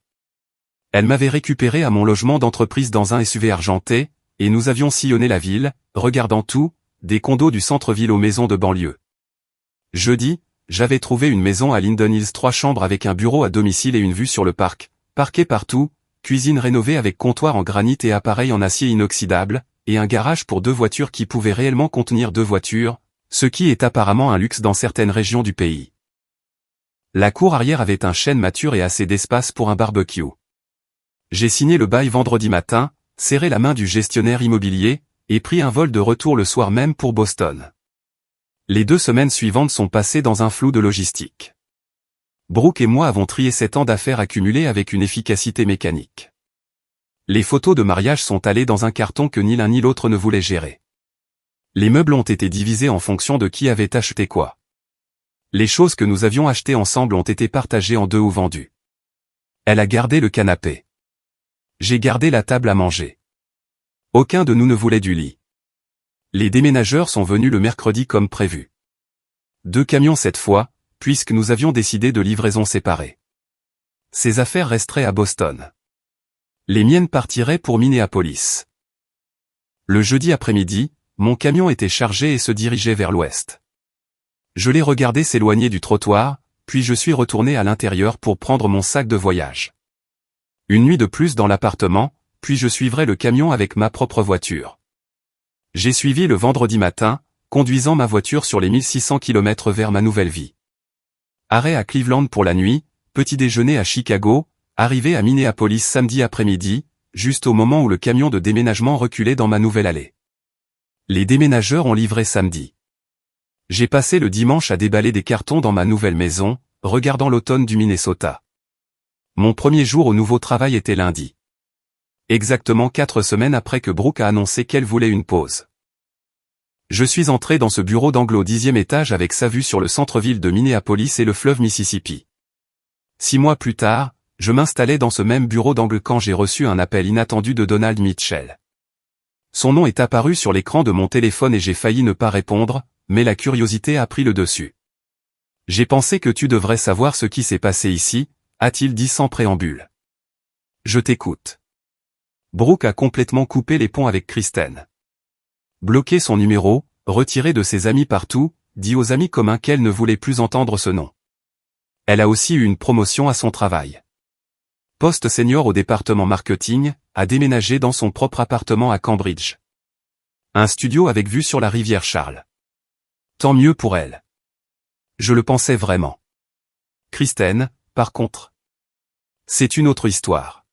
Elle m'avait récupéré à mon logement d'entreprise dans un SUV argenté, et nous avions sillonné la ville, regardant tout, des condos du centre-ville aux maisons de banlieue. Jeudi, j'avais trouvé une maison à Linden Hills 3 chambres avec un bureau à domicile et une vue sur le parc, parquet partout, cuisine rénovée avec comptoir en granit et appareil en acier inoxydable, et un garage pour 2 voitures qui pouvait réellement contenir 2 voitures, ce qui est apparemment un luxe dans certaines régions du pays. La cour arrière avait un chêne mature et assez d'espace pour un barbecue. J'ai signé le bail vendredi matin, serré la main du gestionnaire immobilier, et pris un vol de retour le soir même pour Boston. Les 2 semaines suivantes sont passées dans un flou de logistique. Brooke et moi avons trié 7 ans d'affaires accumulées avec une efficacité mécanique. Les photos de mariage sont allées dans un carton que ni l'un ni l'autre ne voulait gérer. Les meubles ont été divisés en fonction de qui avait acheté quoi. Les choses que nous avions achetées ensemble ont été partagées en 2 ou vendues. Elle a gardé le canapé. J'ai gardé la table à manger. Aucun de nous ne voulait du lit. Les déménageurs sont venus le mercredi comme prévu. 2 camions cette fois, puisque nous avions décidé de livraisons séparées. Ces affaires resteraient à Boston. Les miennes partiraient pour Minneapolis. Le jeudi après-midi, mon camion était chargé et se dirigeait vers l'ouest. Je l'ai regardé s'éloigner du trottoir, puis je suis retourné à l'intérieur pour prendre mon sac de voyage. Une nuit de plus dans l'appartement, puis je suivrai le camion avec ma propre voiture. J'ai suivi le vendredi matin, conduisant ma voiture sur les 1600 km vers ma nouvelle vie. Arrêt à Cleveland pour la nuit, petit déjeuner à Chicago, arrivé à Minneapolis samedi après-midi, juste au moment où le camion de déménagement reculait dans ma nouvelle allée. Les déménageurs ont livré samedi. J'ai passé le dimanche à déballer des cartons dans ma nouvelle maison, regardant l'automne du Minnesota. Mon premier jour au nouveau travail était lundi. Exactement 4 semaines après que Brooke a annoncé qu'elle voulait une pause. Je suis entré dans ce bureau d'angle au 10e étage avec sa vue sur le centre-ville de Minneapolis et le fleuve Mississippi. 6 mois plus tard, je m'installais dans ce même bureau d'angle quand j'ai reçu un appel inattendu de Donald Mitchell. Son nom est apparu sur l'écran de mon téléphone et j'ai failli ne pas répondre, mais la curiosité a pris le dessus. J'ai pensé que tu devrais savoir ce qui s'est passé ici, a-t-il dit sans préambule. Je t'écoute. Brooke a complètement coupé les ponts avec Kristen. Bloqué son numéro, retiré de ses amis partout, dit aux amis communs qu'elle ne voulait plus entendre ce nom. Elle a aussi eu une promotion à son travail. Poste senior au département marketing, a déménagé dans son propre appartement à Cambridge. Un studio avec vue sur la rivière Charles. Tant mieux pour elle. Je le pensais vraiment. Kristen, par contre. C'est une autre histoire.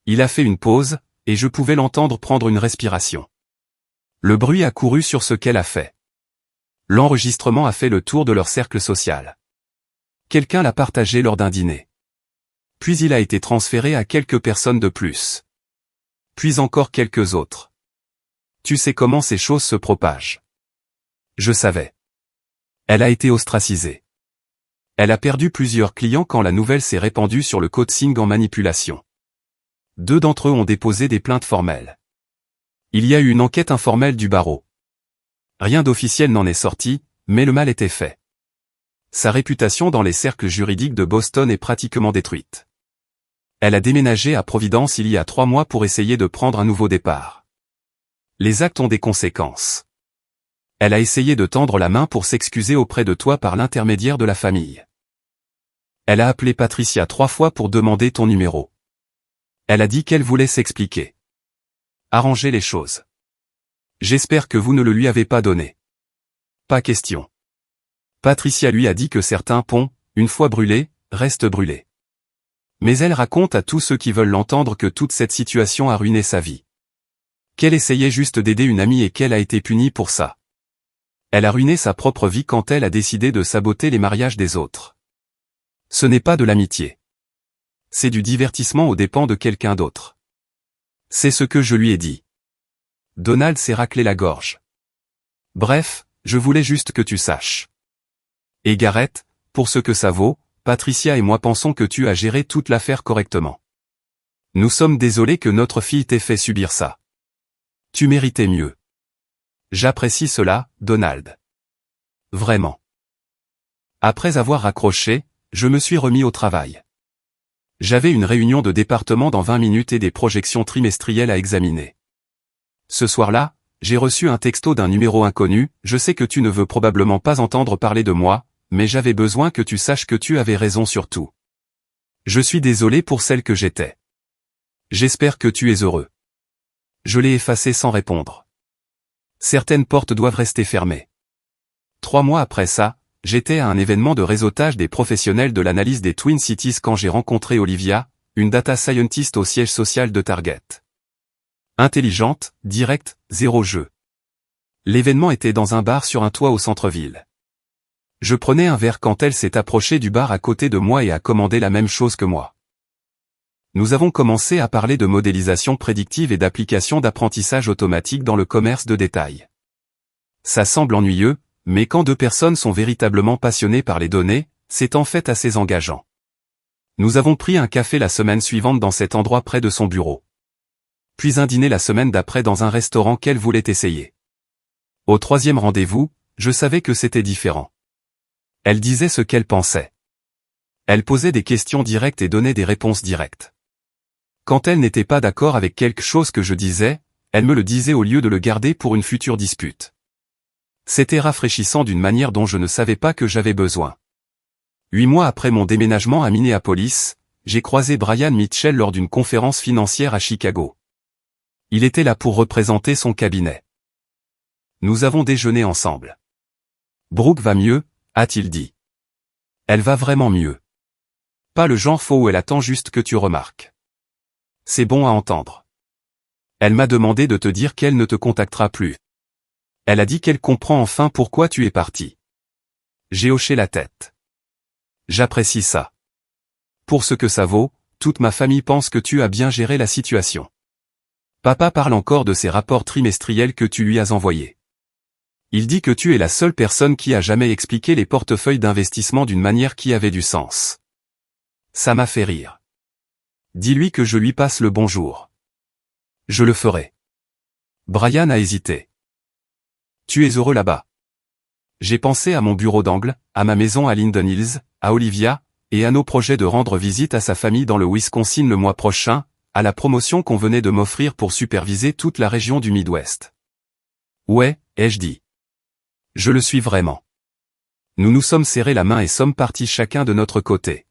Il a fait une pause, et je pouvais l'entendre prendre une respiration. Le bruit a couru sur ce qu'elle a fait. L'enregistrement a fait le tour de leur cercle social. Quelqu'un l'a partagé lors d'un dîner. Puis il a été transféré à quelques personnes de plus. Puis encore quelques autres. Tu sais comment ces choses se propagent. Je savais. Elle a été ostracisée. Elle a perdu plusieurs clients quand la nouvelle s'est répandue sur le coaching en manipulation. 2 d'entre eux ont déposé des plaintes formelles. Il y a eu une enquête informelle du barreau. Rien d'officiel n'en est sorti, mais le mal était fait. Sa réputation dans les cercles juridiques de Boston est pratiquement détruite. Elle a déménagé à Providence il y a 3 mois pour essayer de prendre un nouveau départ. Les actes ont des conséquences. Elle a essayé de tendre la main pour s'excuser auprès de toi par l'intermédiaire de la famille. Elle a appelé Patricia 3 fois pour demander ton numéro. Elle a dit qu'elle voulait s'expliquer. Arranger les choses. J'espère que vous ne le lui avez pas donné. Pas question. Patricia lui a dit que certains ponts, une fois brûlés, restent brûlés. Mais elle raconte à tous ceux qui veulent l'entendre que toute cette situation a ruiné sa vie. Qu'elle essayait juste d'aider une amie et qu'elle a été punie pour ça. Elle a ruiné sa propre vie quand elle a décidé de saboter les mariages des autres. Ce n'est pas de l'amitié. C'est du divertissement aux dépens de quelqu'un d'autre. C'est ce que je lui ai dit. Donald s'est raclé la gorge. Bref, je voulais juste que tu saches. Et Gareth, pour ce que ça vaut, Patricia et moi pensons que tu as géré toute l'affaire correctement. Nous sommes désolés que notre fille t'ait fait subir ça. Tu méritais mieux. J'apprécie cela, Donald. Vraiment. Après avoir raccroché, je me suis remis au travail. J'avais une réunion de département dans 20 minutes et des projections trimestrielles à examiner. Ce soir-là, j'ai reçu un texto d'un numéro inconnu, je sais que tu ne veux probablement pas entendre parler de moi, mais j'avais besoin que tu saches que tu avais raison sur tout. Je suis désolé pour celle que j'étais. J'espère que tu es heureux. Je l'ai effacé sans répondre. Certaines portes doivent rester fermées. 3 mois après ça, j'étais à un événement de réseautage des professionnels de l'analyse des Twin Cities quand j'ai rencontré Olivia, une data scientist au siège social de Target. Intelligente, directe, 0 jeu. L'événement était dans un bar sur un toit au centre-ville. Je prenais un verre quand elle s'est approchée du bar à côté de moi et a commandé la même chose que moi. Nous avons commencé à parler de modélisation prédictive et d'application d'apprentissage automatique dans le commerce de détail. Ça semble ennuyeux, mais quand 2 personnes sont véritablement passionnées par les données, c'est en fait assez engageant. Nous avons pris un café la semaine suivante dans cet endroit près de son bureau. Puis un dîner la semaine d'après dans un restaurant qu'elle voulait essayer. Au 3e rendez-vous, je savais que c'était différent. Elle disait ce qu'elle pensait. Elle posait des questions directes et donnait des réponses directes. Quand elle n'était pas d'accord avec quelque chose que je disais, elle me le disait au lieu de le garder pour une future dispute. C'était rafraîchissant d'une manière dont je ne savais pas que j'avais besoin. 8 mois après mon déménagement à Minneapolis, j'ai croisé Brian Mitchell lors d'une conférence financière à Chicago. Il était là pour représenter son cabinet. Nous avons déjeuné ensemble. Brooke va mieux, a-t-il dit. Elle va vraiment mieux. Pas le genre faux où elle attend juste que tu remarques. C'est bon à entendre. Elle m'a demandé de te dire qu'elle ne te contactera plus. Elle a dit qu'elle comprend enfin pourquoi tu es parti. J'ai hoché la tête. J'apprécie ça. Pour ce que ça vaut, toute ma famille pense que tu as bien géré la situation. Papa parle encore de ces rapports trimestriels que tu lui as envoyés. Il dit que tu es la seule personne qui a jamais expliqué les portefeuilles d'investissement d'une manière qui avait du sens. Ça m'a fait rire. Dis-lui que je lui passe le bonjour. Je le ferai. Brian a hésité. Tu es heureux là-bas. J'ai pensé à mon bureau d'angle, à ma maison à Linden Hills, à Olivia, et à nos projets de rendre visite à sa famille dans le Wisconsin le mois prochain, à la promotion qu'on venait de m'offrir pour superviser toute la région du Midwest. Ouais, ai-je dit. Je le suis vraiment. Nous nous sommes serrés la main et sommes partis chacun de notre côté.